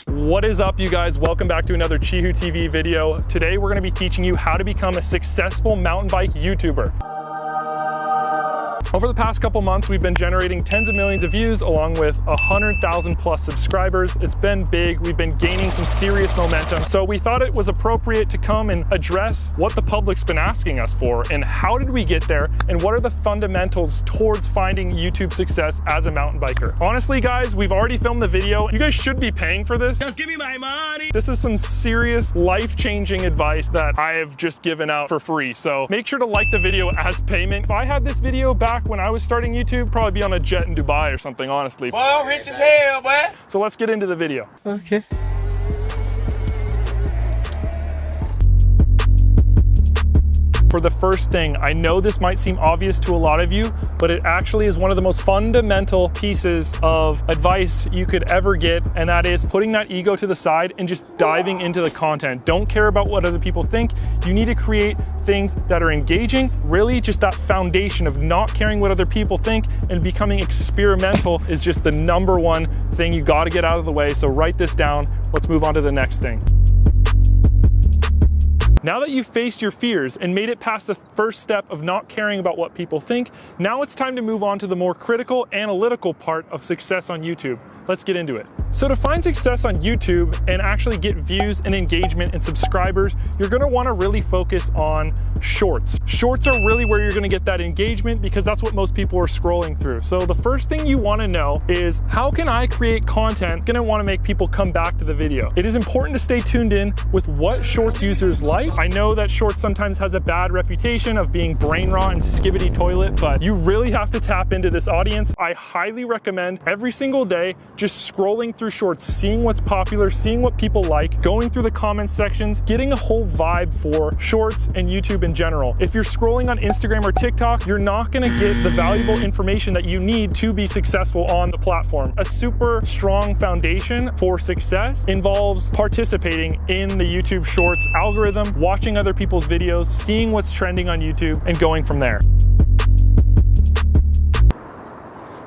What is up, you guys? Welcome back to another Chihu TV video. Today we're going to be teaching you how to become a successful mountain bike YouTuber. Over the past couple months, we've been generating tens of millions of views along with 100,000 plus subscribers. It's been big. We've been gaining some serious momentum. So we thought it was appropriate to come and address what the public's been asking us for and how did we get there and what are the fundamentals towards finding YouTube success as a mountain biker. Honestly, guys, we've already filmed the video. You guys should be paying for this. Just give me my money. This is some serious life-changing advice that I have just given out for free. So make sure to like the video as payment. If I had this video back when I was starting YouTube, probably be on a jet in Dubai or something, honestly. Well, rich as hell, boy. So let's get into the video. Okay. For the first thing, I know this might seem obvious to a lot of you, but it actually is one of the most fundamental pieces of advice you could ever get, and that is putting that ego to the side and just diving into the content. Don't care about what other people think. You need to create things that are engaging, really just that foundation of not caring what other people think and becoming experimental is just the #1 thing you got to get out of the way. So write this down. Let's move on to the next thing. Now that you've faced your fears and made it past the first step of not caring about what people think, now it's time to move on to the more critical, analytical part of success on YouTube. Let's get into it. So to find success on YouTube and actually get views and engagement and subscribers, you're gonna wanna really focus on shorts. Shorts are really where you're gonna get that engagement because that's what most people are scrolling through. So the first thing you wanna know is, how can I create content gonna wanna make people come back to the video? It is important to stay tuned in with what shorts users like. I know that shorts sometimes has a bad reputation of being brain rot and skibbity toilet, but you really have to tap into this audience. I highly recommend every single day just scrolling through shorts, seeing what's popular, seeing what people like, going through the comments sections, getting a whole vibe for shorts and YouTube in general. If you're scrolling on Instagram or TikTok, you're not gonna get the valuable information that you need to be successful on the platform. A super strong foundation for success involves participating in the YouTube Shorts algorithm, watching other people's videos, seeing what's trending on YouTube, and going from there.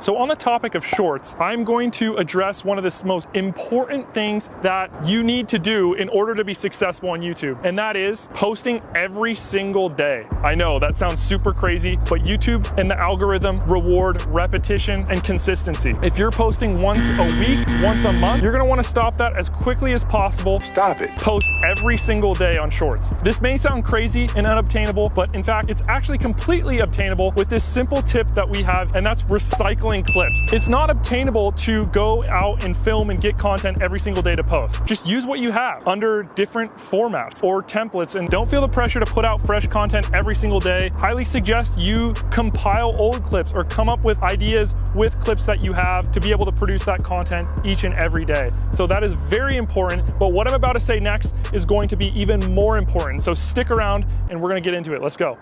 So on the topic of shorts, I'm going to address one of the most important things that you need to do in order to be successful on YouTube, and that is posting every single day. I know that sounds super crazy, but YouTube and the algorithm reward repetition and consistency. If you're posting once a week, once a month, you're gonna wanna stop that as quickly as possible. Stop it. Post every single day on shorts. This may sound crazy and unobtainable, but in fact, it's actually completely obtainable with this simple tip that we have, and that's recycling clips. It's not obtainable to go out and film and get content every single day to post. Just use what you have under different formats or templates, and don't feel the pressure to put out fresh content every single day. Highly suggest you compile old clips or come up with ideas with clips that you have to be able to produce that content each and every day. So that is very important, but what I'm about to say next is going to be even more important. So stick around and we're gonna get into it. Let's go.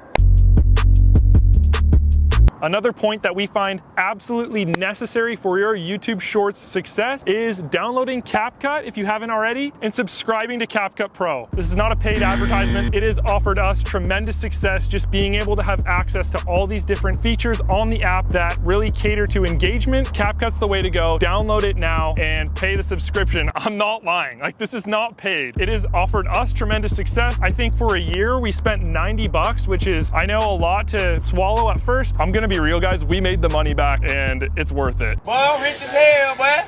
Another point that we find absolutely necessary for your YouTube Shorts success is downloading CapCut if you haven't already and subscribing to CapCut Pro. This is not a paid advertisement. It has offered us tremendous success just being able to have access to all these different features on the app that really cater to engagement. CapCut's the way to go. Download it now and pay the subscription. I'm not lying. Like, this is not paid. It has offered us tremendous success. I think for a year we spent 90 bucks, which is, I know, a lot to swallow at first. I'm gonna be real, guys, we made the money back and it's worth it. Well, rich as hell, boy.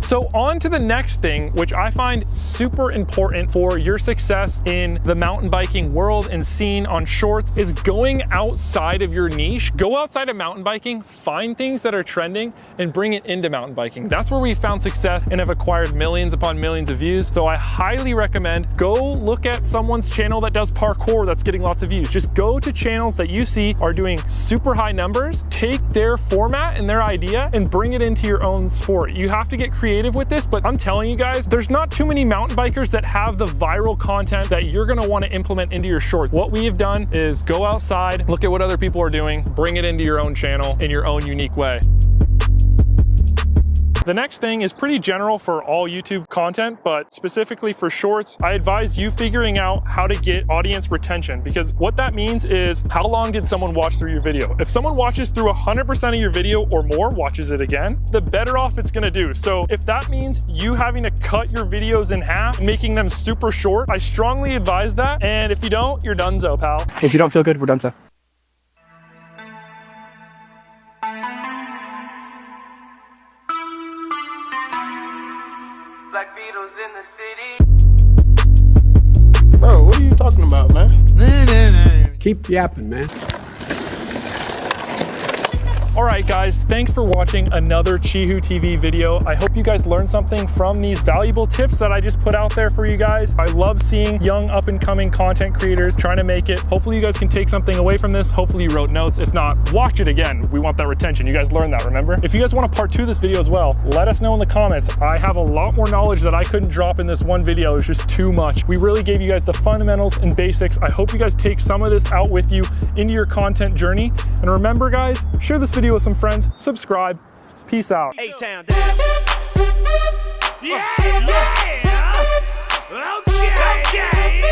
So on to the next thing, which I find super important for your success in the mountain biking world and scene on shorts, is going outside of your niche. Go outside of mountain biking, find things that are trending and bring it into mountain biking. That's where we found success and have acquired millions upon millions of views. So I highly recommend go look at someone's channel that does parkour that's getting lots of views. Just go to channels that you see are doing super high numbers, take their format and their idea and bring it into your own sport. You have to get creative with this, but I'm telling you guys, there's not too many mountain bikers that have the viral content that you're gonna wanna implement into your shorts. What we have done is go outside, look at what other people are doing, bring it into your own channel in your own unique way. The next thing is pretty general for all YouTube content, but specifically for shorts, I advise you figuring out how to get audience retention, because what that means is how long did someone watch through your video? If someone watches through 100% of your video or more, watches it again, the better off it's gonna do. So if that means you having to cut your videos in half, making them super short, I strongly advise that. And if you don't, you're donezo, pal. If you don't feel good, we're done so. Black Beatles in the city. Bro, what are you talking about, man? Keep yapping, man. All right, guys, thanks for watching another Chihu TV video. I hope you guys learned something from these valuable tips that I just put out there for you guys. I love seeing young up-and-coming content creators trying to make it. Hopefully you guys can take something away from this. Hopefully you wrote notes. If not, watch it again. We want that retention. You guys learned that, remember? If you guys want a part 2 of this video as well, let us know in the comments. I have a lot more knowledge that I couldn't drop in this one video. It was just too much. We really gave you guys the fundamentals and basics. I hope you guys take some of this out with you into your content journey. And remember, guys, share this video with some friends, subscribe, peace out. A-Town down.